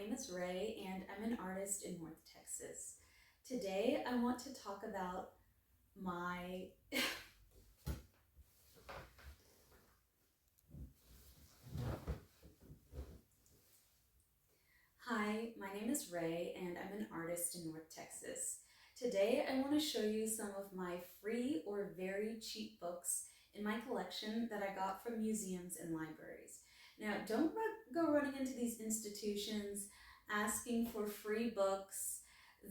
name is Ray and I'm an artist in North Texas. Today I want to talk about my Hi, my name is Ray and I'm an artist in North Texas. Today I want to show you some of my free or very cheap books in my collection that I got from museums and libraries. Now, don't go running into these institutions asking for free books.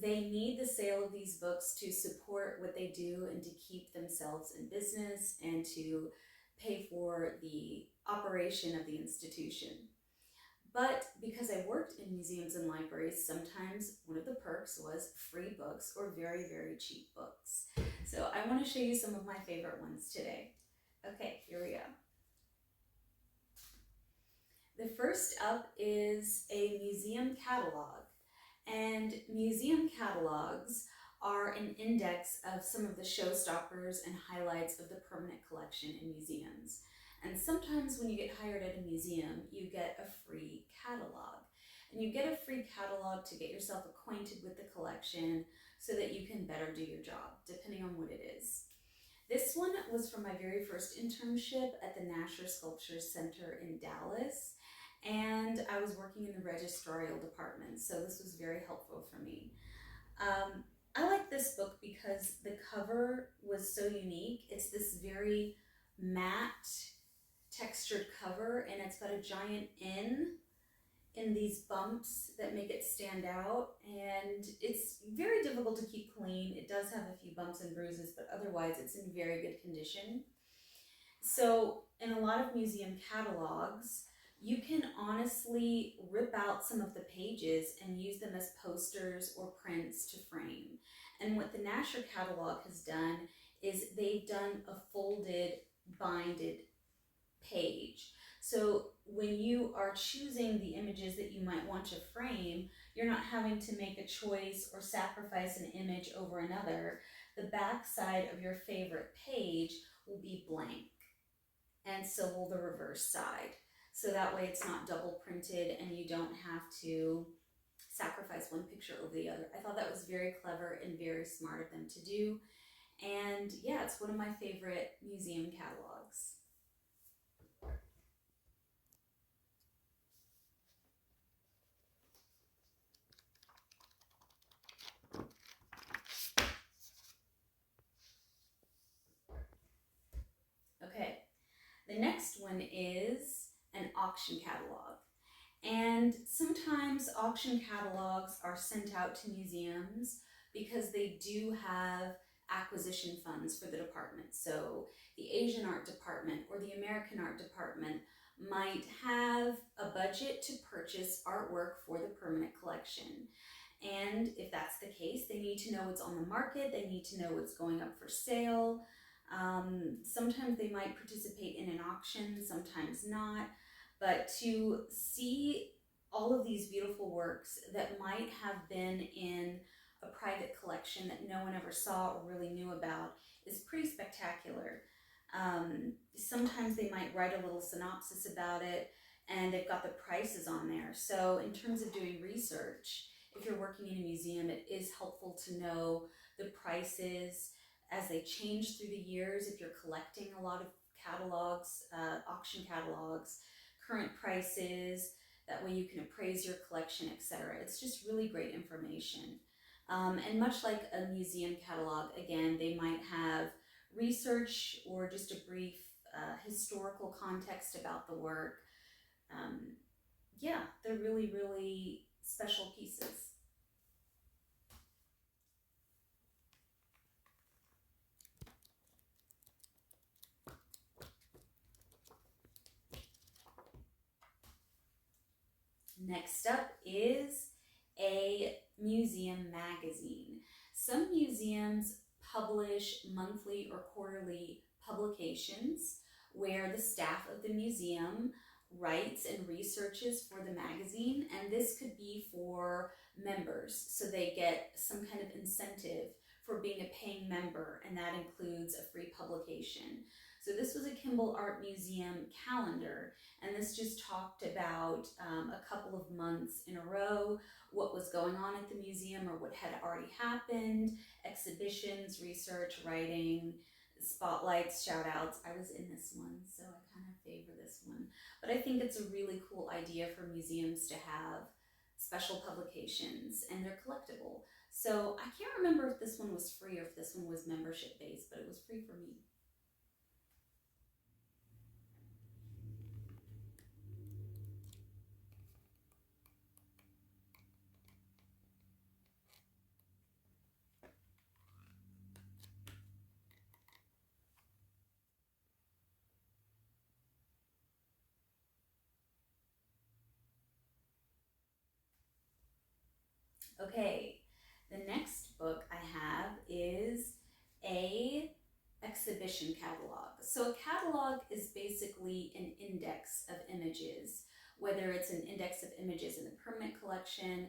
They need the sale of these books to support what they do and to keep themselves in business and to pay for the operation of the institution. But because I worked in museums and libraries, sometimes one of the perks was free books or very, very cheap books. So I want to show you some of my favorite ones today. Okay, here we go. The first up is a museum catalog. And museum catalogs are an index of some of the showstoppers and highlights of the permanent collection in museums. And sometimes when you get hired at a museum, you get a free catalog. And you get a free catalog to get yourself acquainted with the collection so that you can better do your job, depending on what it is. This one was from my very first internship at the Nasher Sculpture Center in Dallas. And I was working in the registrarial department, so this was very helpful for me. I like this book because the cover was so unique. It's this very matte textured cover, and it's got a giant N in these bumps that make it stand out, and it's very difficult to keep clean. It does have a few bumps and bruises, but otherwise it's in very good condition. So in a lot of museum catalogs, you can honestly rip out some of the pages and use them as posters or prints to frame. And what the Nasher catalog has done is they've done a folded, binded page. So when you are choosing the images that you might want to frame, you're not having to make a choice or sacrifice an image over another. The back side of your favorite page will be blank, and so will the reverse side. So that way it's not double printed and you don't have to sacrifice one picture over the other. I thought that was very clever and very smart of them to do. And yeah, it's one of my favorite museum catalogs. Okay, the next one is an auction catalog. And sometimes auction catalogs are sent out to museums because they do have acquisition funds for the department. So the Asian art department or the American art department might have a budget to purchase artwork for the permanent collection. And if that's the case, they need to know what's on the market, they need to know what's going up for sale. Sometimes they might participate in an auction, sometimes not. But to see all of these beautiful works that might have been in a private collection that no one ever saw or really knew about is pretty spectacular. Sometimes they might write a little synopsis about it and they've got the prices on there. So in terms of doing research, if you're working in a museum, it is helpful to know the prices as they change through the years. If you're collecting a lot of catalogs, auction catalogs, current prices, that way you can appraise your collection, etc. It's just really great information. And much like a museum catalog, again, they might have research or just a brief historical context about the work. Yeah, they're really, really special pieces. Next up is a museum magazine. Some museums publish monthly or quarterly publications where the staff of the museum writes and researches for the magazine, and this could be for members, so they get some kind of incentive for being a paying member, and that includes a free publication. So this was a Kimball Art Museum calendar, and this just talked about a couple of months in a row, what was going on at the museum or what had already happened, exhibitions, research, writing, spotlights, shout outs. I was in this one, so I kind of favor this one. But I think it's a really cool idea for museums to have special publications, and they're collectible. So I can't remember if this one was free or if this one was membership based, but it was free for me. Okay, the next book I have is a exhibition catalog. So a catalog is basically an index of images, whether it's an index of images in the permanent collection,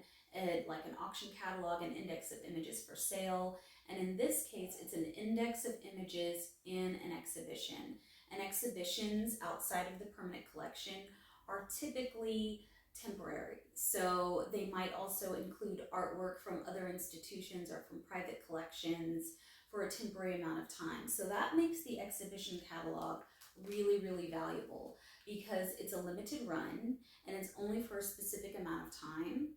like an auction catalog, an index of images for sale, and in this case, it's an index of images in an exhibition. And exhibitions outside of the permanent collection are typically temporary. So they might also include artwork from other institutions or from private collections for a temporary amount of time. So that makes the exhibition catalog really, really valuable because it's a limited run and it's only for a specific amount of time.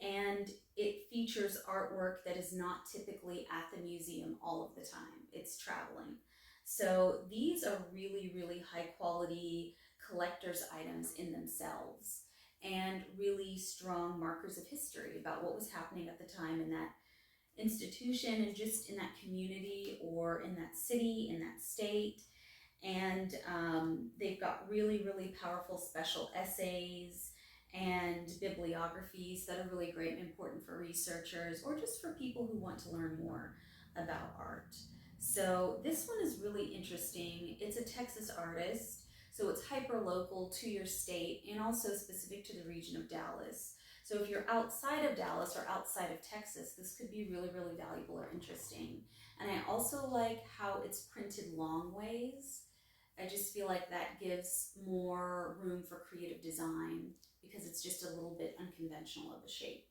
And it features artwork that is not typically at the museum all of the time. It's traveling. So these are really, really high quality collector's items in themselves and really strong markers of history about what was happening at the time in that institution and just in that community or in that city, in that state. And they've got really, really powerful special essays and bibliographies that are really great and important for researchers or just for people who want to learn more about art. So this one is really interesting. It's a Texas artist, so it's hyper local to your state and also specific to the region of Dallas. So if you're outside of Dallas or outside of Texas, this could be really, really valuable or interesting. And I also like how it's printed long ways. I just feel like that gives more room for creative design because it's just a little bit unconventional of a shape.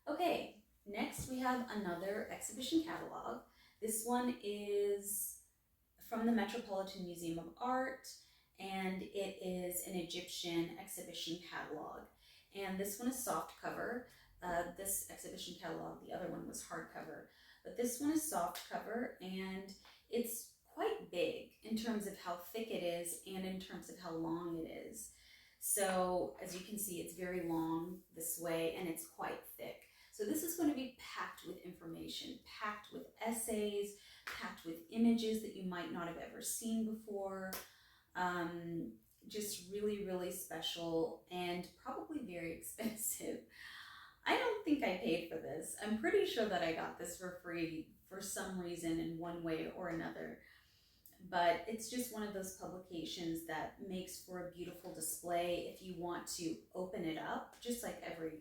Okay, next we have another exhibition catalog. This one is from the Metropolitan Museum of Art, and it is an Egyptian exhibition catalog. And this one is soft cover. This exhibition catalog, the other one was hardcover, but this one is soft cover, and it's quite big in terms of how thick it is and in terms of how long it is. So as you can see, it's very long this way and it's quite thick. So this is going to be packed with information, packed with essays, packed with images that you might not have ever seen before. Just really, really special and probably very expensive. I don't think I paid for this. I'm pretty sure that I got this for free for some reason in one way or another. But it's just one of those publications that makes for a beautiful display if you want to open it up, just like every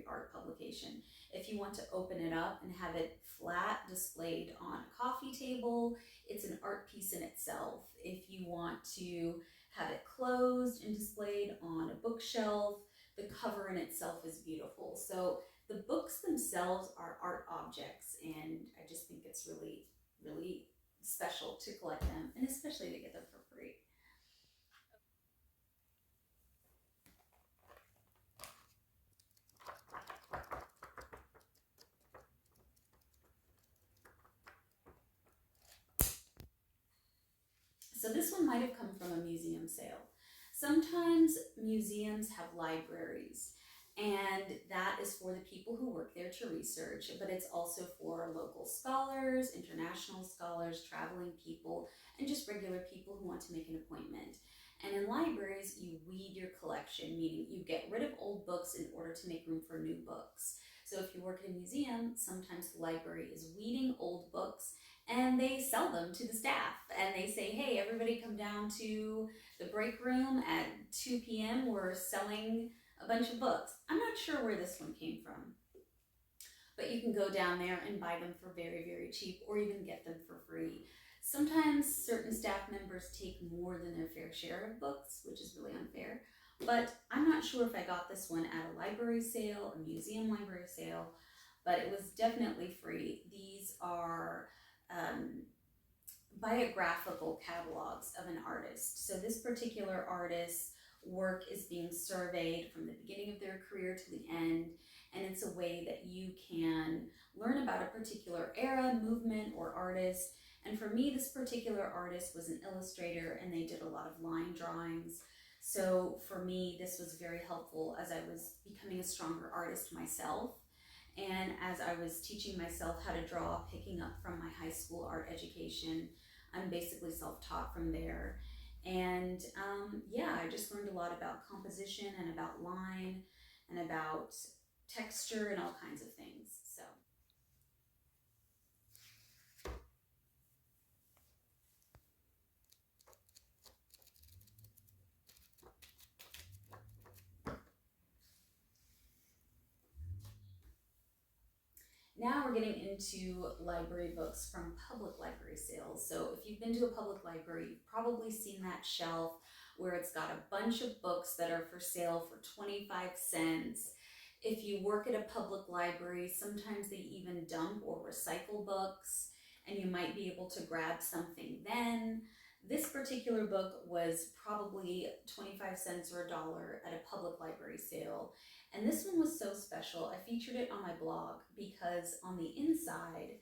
art publication. If you want to open it up and have it flat displayed on a coffee table, it's an art piece in itself. If you want to have it closed and displayed on a bookshelf, the cover in itself is beautiful. So the books themselves are art objects, and I just think it's really, really special to collect them and especially to get them for free. So this one might have come from a museum sale. Sometimes museums have libraries, and that is for the people who work there to research, but it's also for local scholars, international scholars, traveling people, and just regular people who want to make an appointment. And in libraries, you weed your collection, meaning you get rid of old books in order to make room for new books. So if you work at a museum, sometimes the library is weeding old books and they sell them to the staff and they say, hey, everybody come down to the break room at 2 p.m. We're selling a bunch of books. I'm not sure where this one came from, but you can go down there and buy them for very, very cheap or even get them for free. Sometimes certain staff members take more than their fair share of books, which is really unfair, but I'm not sure if I got this one at a library sale, a museum library sale, but it was definitely free. These are biographical catalogs of an artist. So this particular artist's work is being surveyed from the beginning of their career to the end, and it's a way that you can learn about a particular era, movement, or artist. And for me, this particular artist was an illustrator and they did a lot of line drawings. So for me, this was very helpful as I was becoming a stronger artist myself. And as I was teaching myself how to draw, picking up from my high school art education, I'm basically self-taught from there. And yeah, I just learned a lot about composition and about line and about texture and all kinds of things. So. Now we're getting into library books from public library sales. So if you've been to a public library, you've probably seen that shelf where it's got a bunch of books that are for sale for 25 cents. If you work at a public library, sometimes they even dump or recycle books and you might be able to grab something then. This particular book was probably 25 cents or $1 at a public library sale. And this one was so special. I featured it on my blog because on the inside,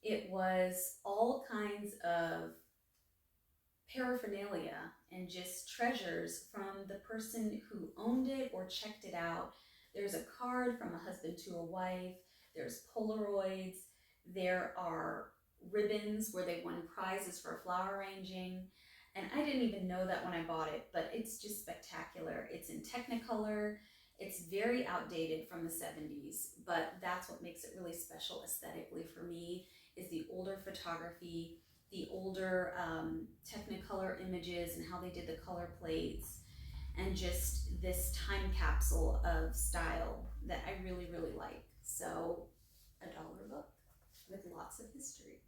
it was all kinds of paraphernalia and just treasures from the person who owned it or checked it out. There's a card from a husband to a wife. There's Polaroids. There are ribbons where they won prizes for flower arranging. And I didn't even know that when I bought it, but it's just spectacular. It's in Technicolor. It's very outdated from the 70s, but that's what makes it really special aesthetically for me, is the older photography, the older Technicolor images and how they did the color plates, and just this time capsule of style that I really, really like. So $1 book with lots of history.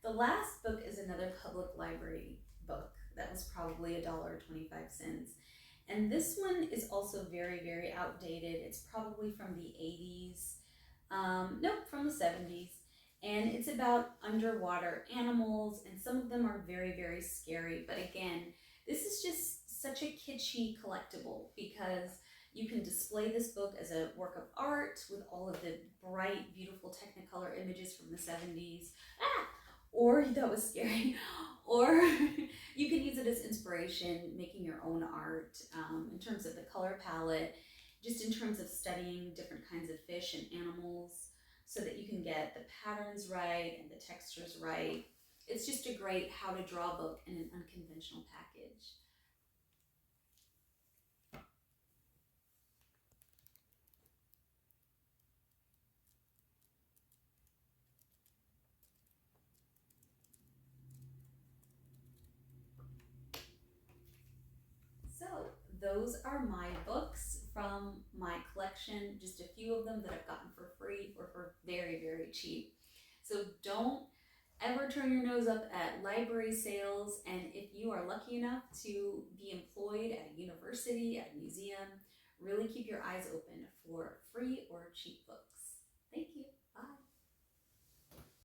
The last book is another public library book that was probably $1.25. And this one is also very, very outdated. It's probably from the 80s. Nope, from the 70s. And it's about underwater animals, and some of them are very, very scary. But again, this is just such a kitschy collectible because you can display this book as a work of art with all of the bright, beautiful Technicolor images from the 70s. Or that was scary. Or you can use it as inspiration, making your own art in terms of the color palette, just in terms of studying different kinds of fish and animals so that you can get the patterns right and the textures right. It's just a great how to draw book in an unconventional package. So those are my books from my collection, just a few of them that I've gotten for free or for very, very cheap. So don't ever turn your nose up at library sales, and if you are lucky enough to be employed at a university, at a museum, really keep your eyes open for free or cheap books. Thank you.